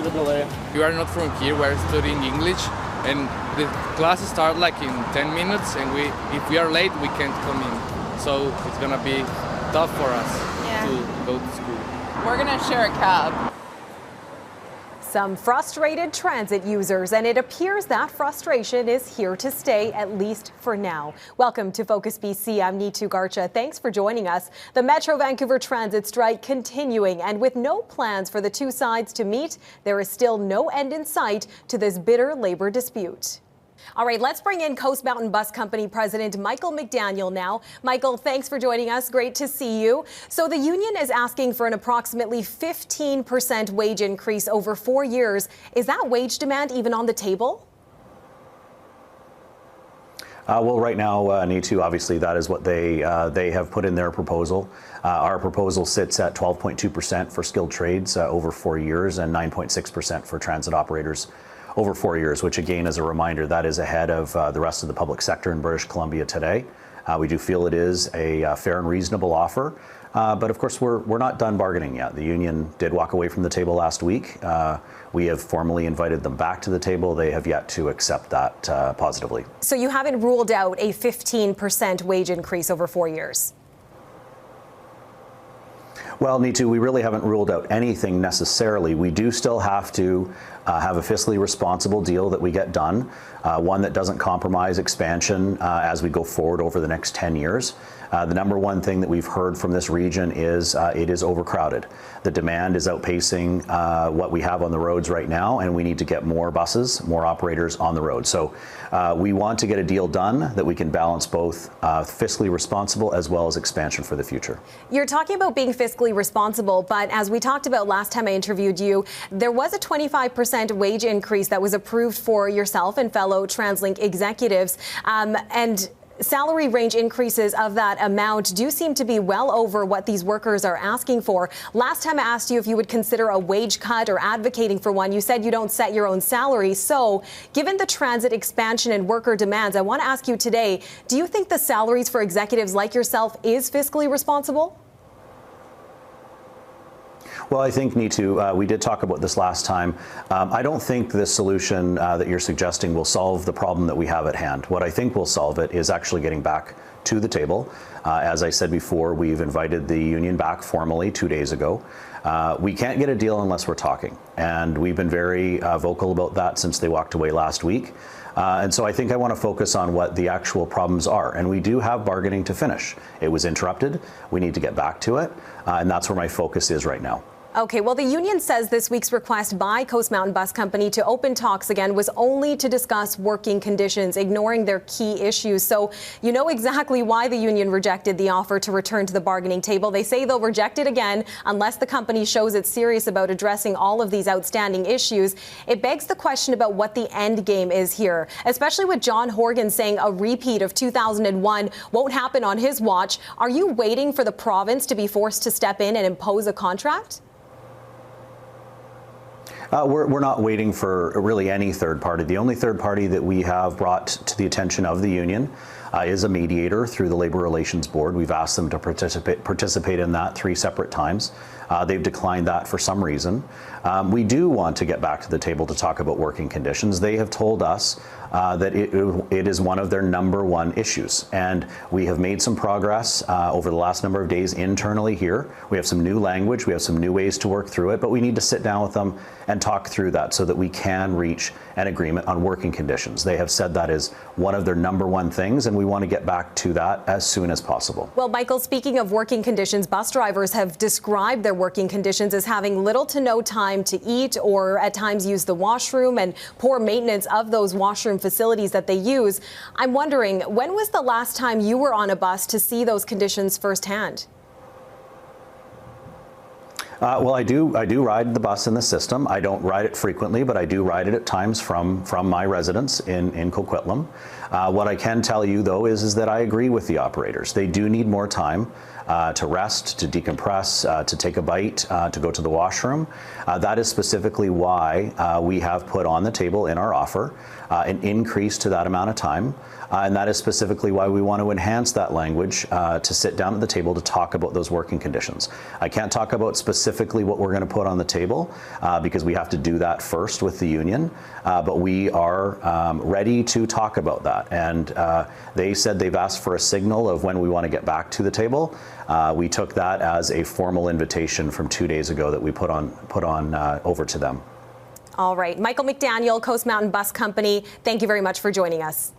You are not from here, we're studying English, and the classes start like in 10 minutes, and if we are late, we can't come in. So it's gonna be tough for us to go to school. We're gonna share a cab. Some frustrated transit users, and it appears that frustration is here to stay, at least for now. Welcome to Focus BC. I'm Neetu Garcha. Thanks for joining us. The Metro Vancouver transit strike continuing, and with no plans for the two sides to meet, there is still no end in sight to this bitter labor dispute. All right, let's bring in Coast Mountain Bus Company President Michael McDaniel now. Michael, thanks for joining us. Great to see you. So the union is asking for an approximately 15% wage increase over 4 years. Is that wage demand even on the table? Well, right now, Neetu, obviously that is what they have put in their proposal. Our proposal sits at 12.2% for skilled trades over 4 years and 9.6% for transit operators over 4 years, which again, as a reminder, that is ahead of the rest of the public sector in British Columbia today. We do feel it is a fair and reasonable offer, but of course we're not done bargaining yet. The union did walk away from the table last week. We have formally invited them back to the table. They have yet to accept that positively. So you haven't ruled out a 15% wage increase over 4 years? Well, Neetu, we really haven't ruled out anything necessarily. We do still have to have a fiscally responsible deal that we get done, one that doesn't compromise expansion as we go forward over the next 10 years. The number one thing that we've heard from this region is it is overcrowded. The demand is outpacing what we have on the roads right now, and we need to get more buses, more operators on the road. So we want to get a deal done that we can balance both fiscally responsible as well as expansion for the future. You're talking about being fiscally responsible, but as we talked about last time I interviewed you, there was a 25% wage increase that was approved for yourself and fellow TransLink executives, and salary range increases of that amount do seem to be well over what these workers are asking for. Last time I asked you if you would consider a wage cut or advocating for one, you said you don't set your own salary. So given the transit expansion and worker demands, I want to ask you today, do you think the salaries for executives like yourself is fiscally responsible? Well, I think, Neetu, we did talk about this last time. I don't think this solution that you're suggesting will solve the problem that we have at hand. What I think will solve it is actually getting back to the table. As I said before, we've invited the union back formally 2 days ago. We can't get a deal unless we're talking, and we've been very vocal about that since they walked away last week. And so I think I want to focus on what the actual problems are. And we do have bargaining to finish. It was interrupted. We need to get back to it. And that's where my focus is right now. Okay, well, the union says this week's request by Coast Mountain Bus Company to open talks again was only to discuss working conditions, ignoring their key issues. So you know exactly why the union rejected the offer to return to the bargaining table. They say they'll reject it again unless the company shows it's serious about addressing all of these outstanding issues. It begs the question about what the end game is here, especially with John Horgan saying a repeat of 2001 won't happen on his watch. Are you waiting for the province to be forced to step in and impose a contract? We're not waiting for really any third party. The only third party that we have brought to the attention of the union is a mediator through the Labour Relations Board. We've asked them to participate in that 3 separate times. They've declined that for some reason. We do want to get back to the table to talk about working conditions. They have told us that it is one of their #1 issues, and we have made some progress over the last number of days internally here. We have some new language, we have some new ways to work through it, but we need to sit down with them and talk through that so that we can reach an agreement on working conditions. They have said that is one of their #1 things, and we want to get back to that as soon as possible. Well, Michael, speaking of working conditions, bus drivers have described their working conditions as having little to no time to eat or at times use the washroom and poor maintenance of those washroom facilities that they use. I'm wondering, when was the last time you were on a bus to see those conditions firsthand? Well, I do ride the bus in the system. I don't ride it frequently, but I do ride it at times from my residence in Coquitlam. What I can tell you, though, is that I agree with the operators. They do need more time to rest, to decompress, to take a bite, to go to the washroom. That is specifically why we have put on the table in our offer an increase to that amount of time. And that is specifically why we want to enhance that language to sit down at the table to talk about those working conditions. I can't talk about specific specifically what we're going to put on the table because we have to do that first with the union. But we are ready to talk about that. And they said they've asked for a signal of when we want to get back to the table. We took that as a formal invitation from 2 days ago that we put on over to them. All right. Michael McDaniel, Coast Mountain Bus Company, thank you very much for joining us.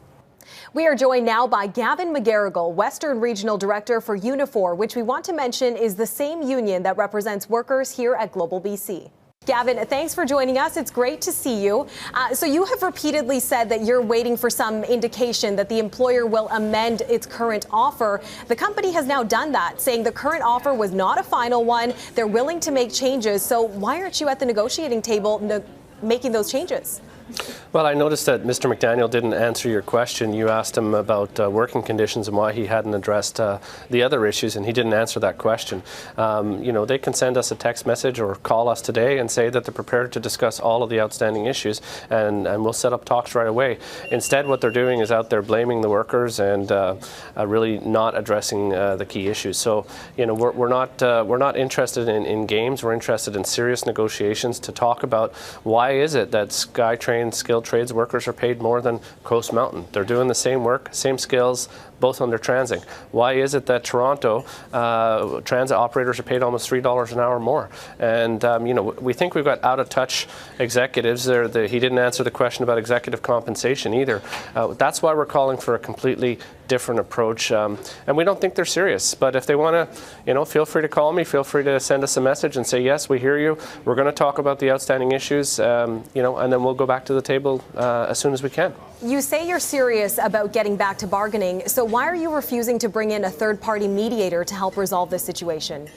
We are joined now by Gavin McGarrigle, Western Regional Director for Unifor, which we want to mention is the same union that represents workers here at Global BC. Gavin, thanks for joining us. It's great to see you. So you have repeatedly said that you're waiting for some indication that the employer will amend its current offer. The company has now done that, saying the current offer was not a final one. They're willing to make changes. So why aren't you at the negotiating table making those changes? Well, I noticed that Mr. McDaniel didn't answer your question. You asked him about working conditions and why he hadn't addressed the other issues, and he didn't answer that question. They can send us a text message or call us today and say that they're prepared to discuss all of the outstanding issues, and we'll set up talks right away. Instead, what they're doing is out there blaming the workers and really not addressing the key issues. So, we're not interested in games. We're interested in serious negotiations to talk about why is it that SkyTrain skilled trades workers are paid more than Coast Mountain. They're doing the same work, same skills, both under TransLink. Why is it that Toronto transit operators are paid almost $3 an hour more? And we think we've got out-of-touch executives. He didn't answer the question about executive compensation either. That's why we're calling for a completely different approach, and we don't think they're serious. But if they want to, feel free to call me. Feel free to send us a message and say, yes, we hear you. We're going to talk about the outstanding issues, and then we'll go back to the table as soon as we can. You say you're serious about getting back to bargaining, so why are you refusing to bring in a third-party mediator to help resolve this situation?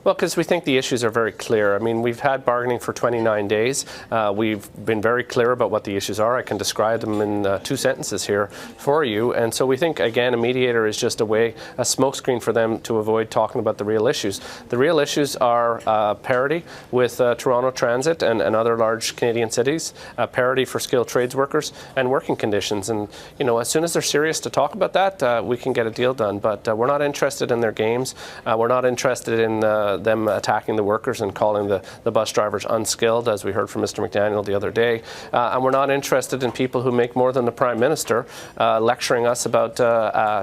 Well, because we think the issues are very clear. I mean, we've had bargaining for 29 days. We've been very clear about what the issues are. I can describe them in 2 sentences here for you. And so we think, again, a mediator is just a smokescreen for them to avoid talking about the real issues. The real issues are parity with Toronto Transit and other large Canadian cities, parity for skilled trades workers, and working conditions. And, as soon as they're serious to talk about that, we can get a deal done. But we're not interested in their games. We're not interested in them attacking the workers and calling the bus drivers unskilled, as we heard from Mr. McDaniel the other day. And we're not interested in people who make more than the Prime Minister lecturing us about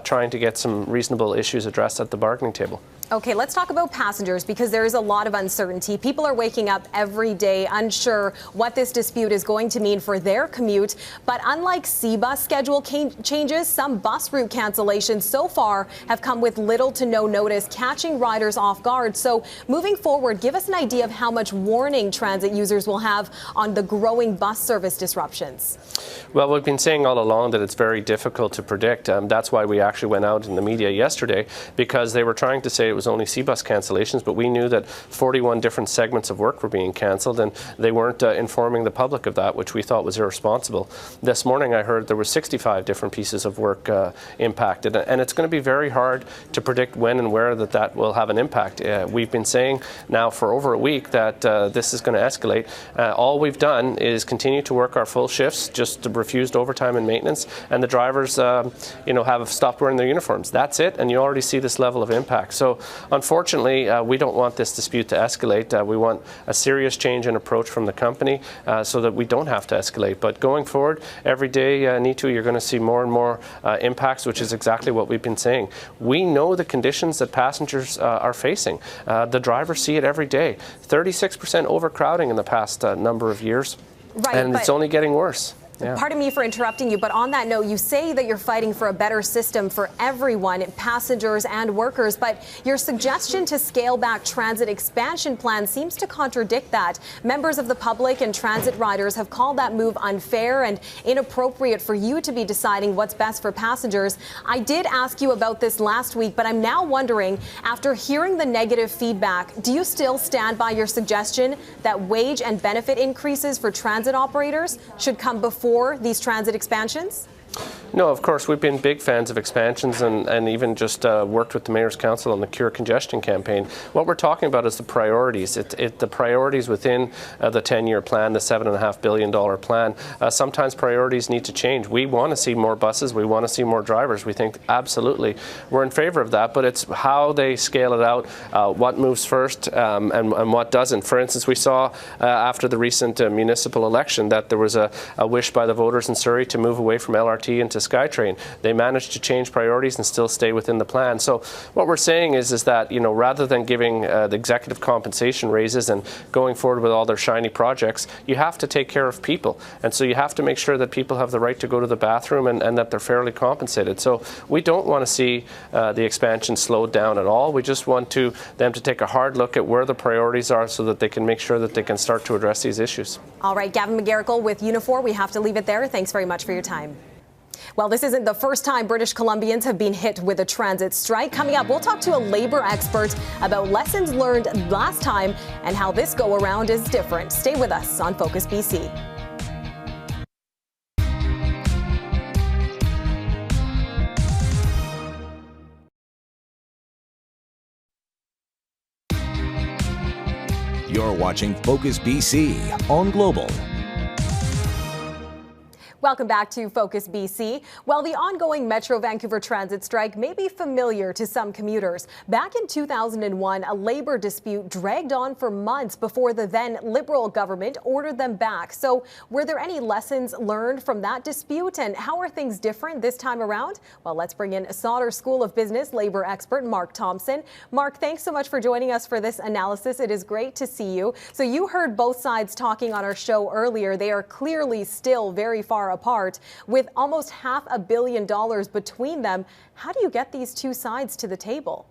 trying to get some reasonable issues addressed at the bargaining table. Okay, let's talk about passengers because there is a lot of uncertainty. People are waking up every day unsure what this dispute is going to mean for their commute. But unlike C-bus schedule changes, some bus route cancellations so far have come with little to no notice, catching riders off guard. So moving forward, give us an idea of how much warning transit users will have on the growing bus service disruptions. Well, we've been saying all along that it's very difficult to predict. That's why we actually went out in the media yesterday, because they were trying to say it was only C-bus cancellations, but we knew that 41 different segments of work were being cancelled, and they weren't informing the public of that, which we thought was irresponsible. This morning I heard there were 65 different pieces of work impacted, and it's going to be very hard to predict when and where that will have an impact. We've been saying now for over a week that this is going to escalate. All we've done is continue to work our full shifts, just refused overtime and maintenance, and the drivers have stopped wearing their uniforms. That's it, and you already see this level of impact. So unfortunately, we don't want this dispute to escalate. We want a serious change in approach from the company so that we don't have to escalate. But going forward, every day, Neetu, you're going to see more and more impacts, which is exactly what we've been saying. We know the conditions that passengers are facing. The drivers see it every day. 36% overcrowding in the past number of years, right, and it's only getting worse. Yeah. Pardon me for interrupting you, but on that note, you say that you're fighting for a better system for everyone, passengers and workers, but your suggestion to scale back transit expansion plans seems to contradict that. Members of the public and transit riders have called that move unfair and inappropriate for you to be deciding what's best for passengers. I did ask you about this last week, but I'm now wondering, after hearing the negative feedback, do you still stand by your suggestion that wage and benefit increases for transit operators should come before these transit expansions? No, of course, we've been big fans of expansions and even just worked with the Mayor's Council on the Cure Congestion campaign. What we're talking about is the priorities. The priorities within the 10-year plan, the $7.5 billion plan. Sometimes priorities need to change. We want to see more buses. We want to see more drivers. We think absolutely we're in favor of that, but it's how they scale it out, what moves first and what doesn't. For instance, we saw after the recent municipal election that there was a wish by the voters in Surrey to move away from LRT into SkyTrain. They managed to change priorities and still stay within the plan. So what we're saying is that, you know, rather than giving the executive compensation raises and going forward with all their shiny projects, you have to take care of people. And so you have to make sure that people have the right to go to the bathroom and that they're fairly compensated. So we don't want to see the expansion slowed down at all. We just want them to take a hard look at where the priorities are so that they can make sure that they can start to address these issues. All right, Gavin McGarrigle with Unifor. We have to leave it there. Thanks very much for your time. Well, this isn't the first time British Columbians have been hit with a transit strike. Coming up, we'll talk to a labor expert about lessons learned last time and how this go-around is different. Stay with us on Focus BC. You're watching Focus BC on Global. Welcome back to Focus BC. Well, the ongoing Metro Vancouver transit strike may be familiar to some commuters. Back in 2001, a labor dispute dragged on for months before the then Liberal government ordered them back. So were there any lessons learned from that dispute, and how are things different this time around? Well, let's bring in Sauder School of Business labor expert Mark Thompson. Mark, thanks so much for joining us for this analysis. It is great to see you. So you heard both sides talking on our show earlier. They are clearly still very far apart, with almost $500 million between them. How do you get these two sides to the table?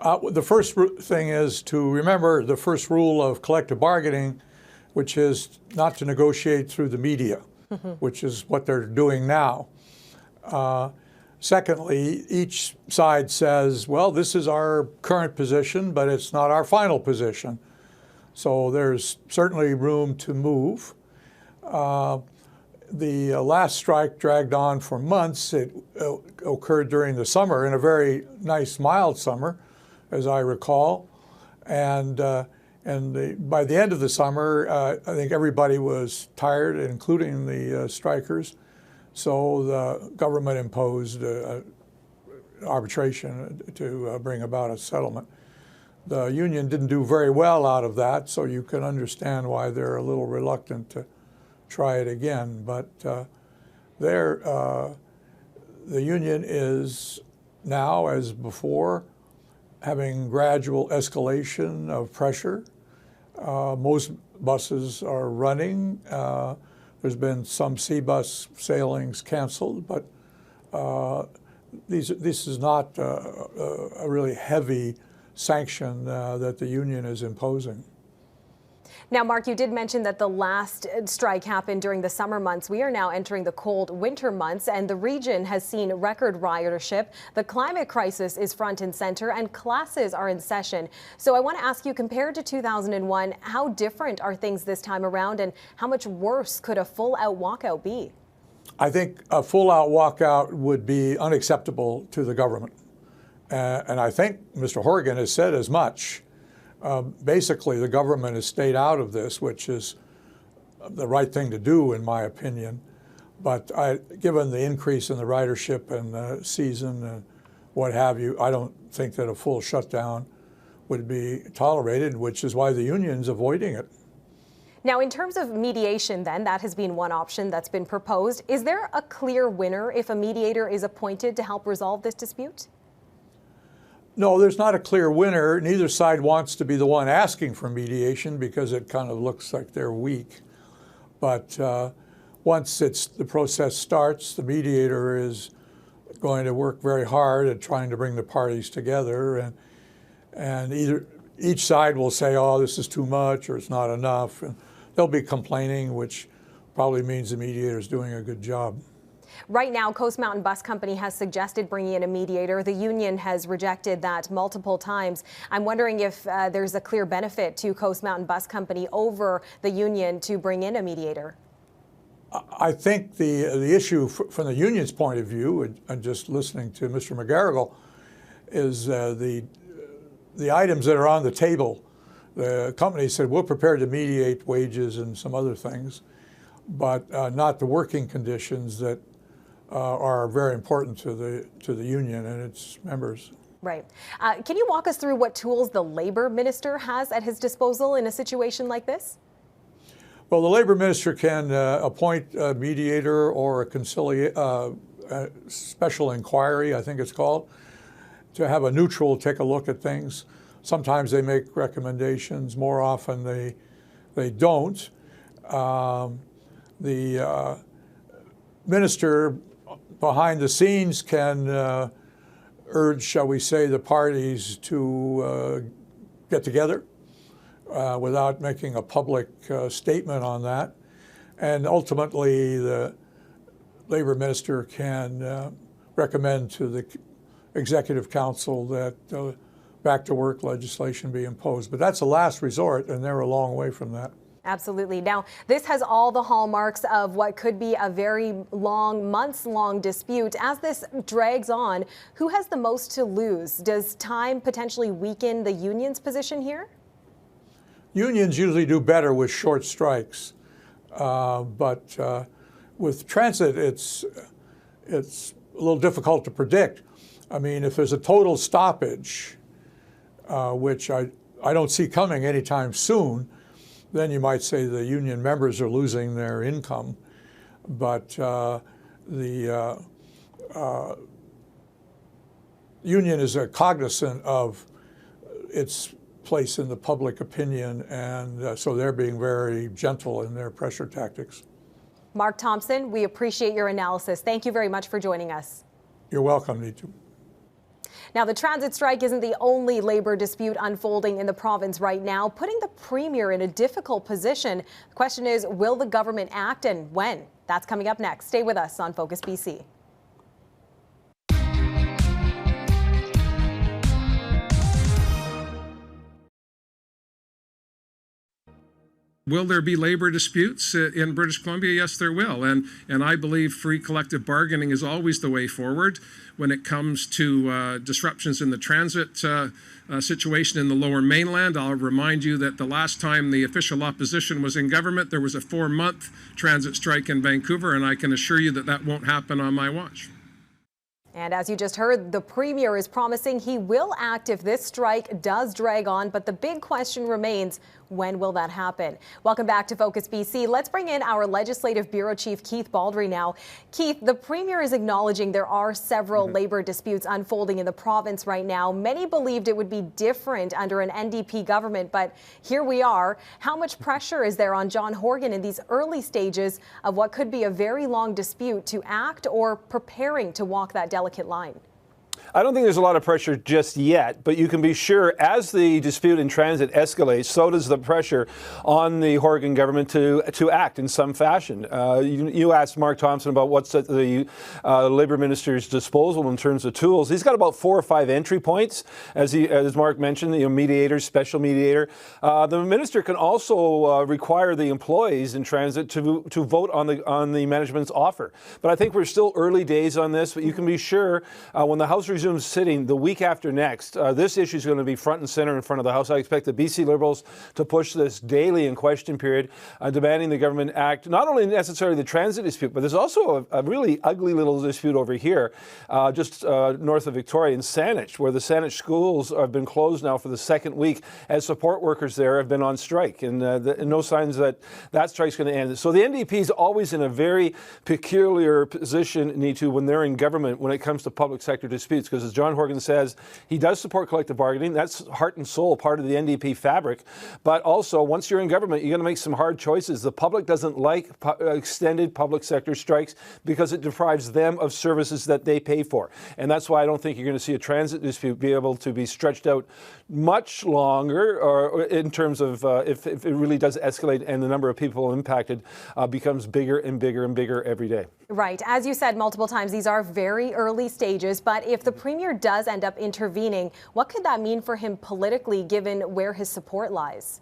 The first thing is to remember the first rule of collective bargaining, which is not to negotiate through the media, which is what they're doing now. Secondly, each side says, well, this is our current position, but it's not our final position. So there's certainly room to move. The last strike dragged on for months. It occurred during the summer, in a very nice, mild summer, as I recall. And by the end of the summer, I think everybody was tired, including the strikers. So the government imposed arbitration to bring about a settlement. The union didn't do very well out of that, so you can understand why they're a little reluctant to try it again. But the union is now, as before, having gradual escalation of pressure. Most buses are running. There's been some C-bus sailings canceled, but this is not a really heavy sanction that the union is imposing. Now, Mark, you did mention that the last strike happened during the summer months. We are now entering the cold winter months, and the region has seen record ridership. The climate crisis is front and center, and classes are in session. So I want to ask you, compared to 2001, how different are things this time around, and how much worse could a full-out walkout be? I think a full-out walkout would be unacceptable to the government. And I think Mr. Horgan has said as much. Basically, the government has stayed out of this, which is the right thing to do, in my opinion. But given the increase in the ridership and the season and what have you, I don't think that a full shutdown would be tolerated, which is why the union's avoiding it. Now, in terms of mediation, then, that has been one option that's been proposed. Is there a clear winner if a mediator is appointed to help resolve this dispute? No, there's not a clear winner. Neither side wants to be the one asking for mediation because it kind of looks like they're weak. But once the process starts, the mediator is going to work very hard at trying to bring the parties together. And each side will say, oh, this is too much or it's not enough. And they'll be complaining, which probably means the mediator is doing a good job. Right now, Coast Mountain Bus Company has suggested bringing in a mediator. The union has rejected that multiple times. I'm wondering if there's a clear benefit to Coast Mountain Bus Company over the union to bring in a mediator. I think the issue from the union's point of view, and just listening to Mr. McGarrigle, is the items that are on the table. The company said, we're prepared to mediate wages and some other things, but not the working conditions that are very important to the union and its members. Right. Can you walk us through what tools the Labour Minister has at his disposal in a situation like this? Well, the Labour Minister can appoint a mediator or a special inquiry, I think it's called, to have a neutral take a look at things. Sometimes they make recommendations. More often they don't. The minister behind the scenes can urge, shall we say, the parties to get together without making a public statement on that. And ultimately, the Labour Minister can recommend to the Executive Council that back to work legislation be imposed. But that's a last resort, and they're a long way from that. Absolutely. Now, this has all the hallmarks of what could be a very long, months-long dispute. As this drags on, who has the most to lose? Does time potentially weaken the union's position here? Unions usually do better with short strikes, but with transit, it's a little difficult to predict. I mean, if there's a total stoppage, which I don't see coming anytime soon, then you might say the union members are losing their income. But the union is cognizant of its place in the public opinion, and so they're being very gentle in their pressure tactics. Mark Thompson, we appreciate your analysis. Thank you very much for joining us. You're welcome, Neetu. Now, the transit strike isn't the only labor dispute unfolding in the province right now, putting the Premier in a difficult position. The question is, will the government act, and when? That's coming up next. Stay with us on Focus BC. Will there be labor disputes in British Columbia? Yes, there will. And I believe free collective bargaining is always the way forward when it comes to disruptions in the transit situation in the Lower Mainland. I'll remind you that the last time the official opposition was in government, there was a 4-month transit strike in Vancouver, and I can assure you that that won't happen on my watch. And as you just heard, the Premier is promising he will act if this strike does drag on. But the big question remains, when will that happen? Welcome back to Focus BC. Let's bring in our Legislative Bureau Chief, Keith Baldry now. Keith, the Premier is acknowledging there are several labor disputes unfolding in the province right now. Many believed it would be different under an NDP government, but here we are. How much pressure is there on John Horgan in these early stages of what could be a very long dispute to act or preparing to walk that delicate line? I don't think there's a lot of pressure just yet, but you can be sure as the dispute in transit escalates, so does the pressure on the Horgan government to act in some fashion. You asked Mark Thompson about what's at the Labour Minister's disposal in terms of tools. He's got about 4 or 5 entry points, as Mark mentioned, mediator, special mediator. The minister can also require the employees in transit to vote on the management's offer. But I think we're still early days on this, but you can be sure when the House resumes sitting the week after next, this issue is going to be front and center in front of the House. I expect the BC Liberals to push this daily in question period, demanding the government act, not only necessarily the transit dispute, but there's also a really ugly little dispute over here, just north of Victoria in Saanich, where the Saanich schools have been closed now for the 2nd week as support workers there have been on strike, and no signs that strike's going to end. So the NDP is always in a very peculiar position, Neetu, when they're in government when it comes to public sector disputes, because as John Horgan says, he does support collective bargaining. That's heart and soul part of the NDP fabric. But also, once you're in government, you're going to make some hard choices. The public doesn't like extended public sector strikes because it deprives them of services that they pay for. And that's why I don't think you're going to see a transit dispute be able to be stretched out much longer, or in terms of if it really does escalate and the number of people impacted becomes bigger and bigger and bigger every day. Right. As you said multiple times, these are very early stages. But if the Premier does end up intervening, what could that mean for him politically, given where his support lies?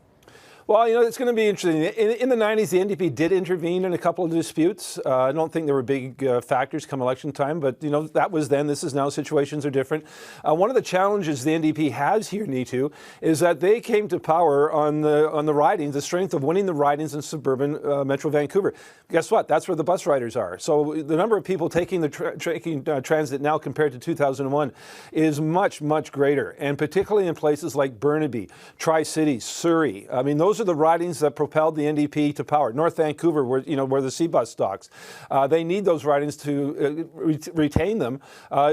Well, it's going to be interesting. In the 90s, the NDP did intervene in a couple of disputes. I don't think there were big factors come election time, but, that was then. This is now. Situations are different. One of the challenges the NDP has here, Neetu, is that they came to power on the ridings, the strength of winning the ridings in suburban Metro Vancouver. Guess what? That's where the bus riders are. So the number of people taking the transit now compared to 2001 is much, much greater, and particularly in places like Burnaby, Tri-Cities, Surrey. I mean, those are the ridings that propelled the NDP to power. North Vancouver, where the C-Bus stocks. They need those ridings to retain them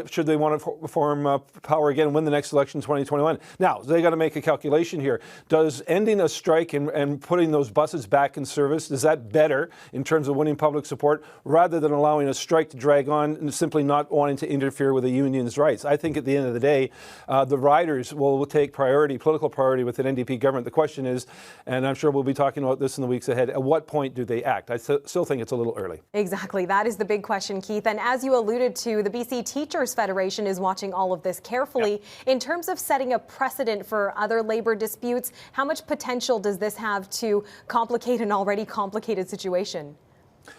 should they want to form power again and win the next election in 2021. Now, they got to make a calculation here. Does ending a strike and putting those buses back in service, is that better in terms of winning public support rather than allowing a strike to drag on and simply not wanting to interfere with the union's rights? I think at the end of the day, the riders will take political priority with an NDP government. The question is, and I'm sure we'll be talking about this in the weeks ahead, at what point do they act? I still think it's a little early. Exactly. That is the big question, Keith. And as you alluded to, the BC Teachers Federation is watching all of this carefully. Yep. In terms of setting a precedent for other labor disputes, how much potential does this have to complicate an already complicated situation?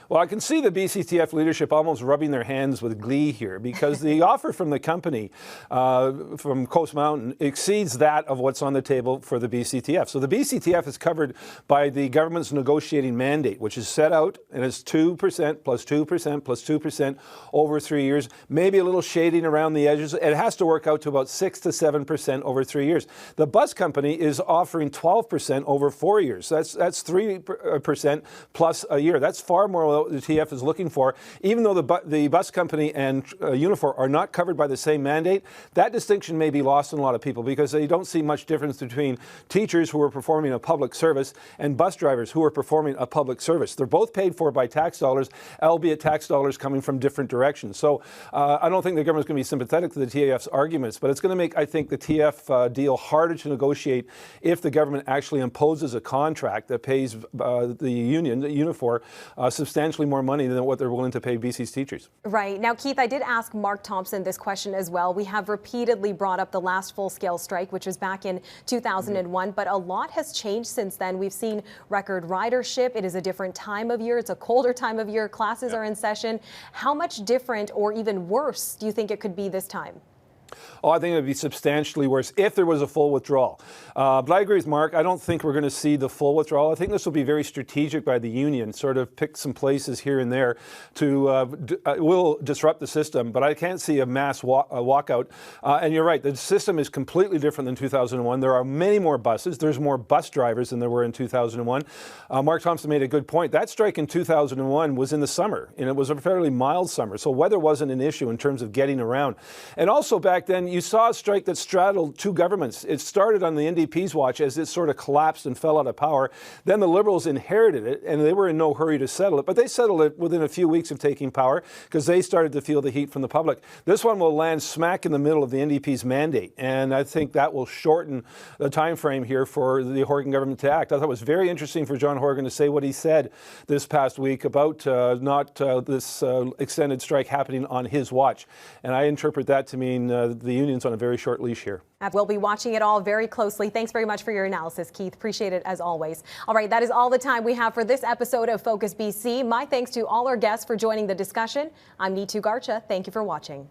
Well, I can see the BCTF leadership almost rubbing their hands with glee here, because the offer from the company from Coast Mountain exceeds that of what's on the table for the BCTF. So the BCTF is covered by the government's negotiating mandate, which is set out, and it's 2% plus 2% plus 2% over 3 years, maybe a little shading around the edges. It has to work out to about 6 to 7% over 3 years. The bus company is offering 12% over 4 years. That's 3% plus a year. That's far more than the TF is looking for. Even though the bus company and Unifor are not covered by the same mandate, that distinction may be lost on a lot of people, because they don't see much difference between teachers who are performing a public service and bus drivers who are performing a public service. They're both paid for by tax dollars, albeit tax dollars coming from different directions. So I don't think the government's going to be sympathetic to the TAF's arguments, but it's going to make, I think, the TF deal harder to negotiate if the government actually imposes a contract that pays the union, the Unifor, substantially more money than what they're willing to pay BC's teachers. Right. Now, Keith, I did ask Mark Thompson this question as well. We have repeatedly brought up the last full-scale strike, which was back in 2001, but a lot has changed since then. We've seen record ridership. It is a different time of year. It's a colder time of year. Classes are in session. How much different or even worse do you think it could be this time? Oh, I think it would be substantially worse if there was a full withdrawal. But I agree with Mark. I don't think we're going to see the full withdrawal. I think this will be very strategic by the union, sort of pick some places here and there to will disrupt the system. But I can't see a mass walkout. And you're right, the system is completely different than 2001. There are many more buses. There's more bus drivers than there were in 2001. Mark Thompson made a good point. That strike in 2001 was in the summer, and it was a fairly mild summer. So weather wasn't an issue in terms of getting around. And also back then, you saw a strike that straddled two governments. It started on the NDP's watch as it sort of collapsed and fell out of power. Then the Liberals inherited it, and they were in no hurry to settle it. But they settled it within a few weeks of taking power because they started to feel the heat from the public. This one will land smack in the middle of the NDP's mandate, and I think that will shorten the time frame here for the Horgan government to act. I thought it was very interesting for John Horgan to say what he said this past week about this extended strike happening on his watch. And I interpret that to mean the union's on a very short leash here. We'll be watching it all very closely. Thanks very much for your analysis, Keith. Appreciate it as always. All right, that is all the time we have for this episode of Focus BC. My thanks to all our guests for joining the discussion. I'm Neetu Garcha. Thank you for watching.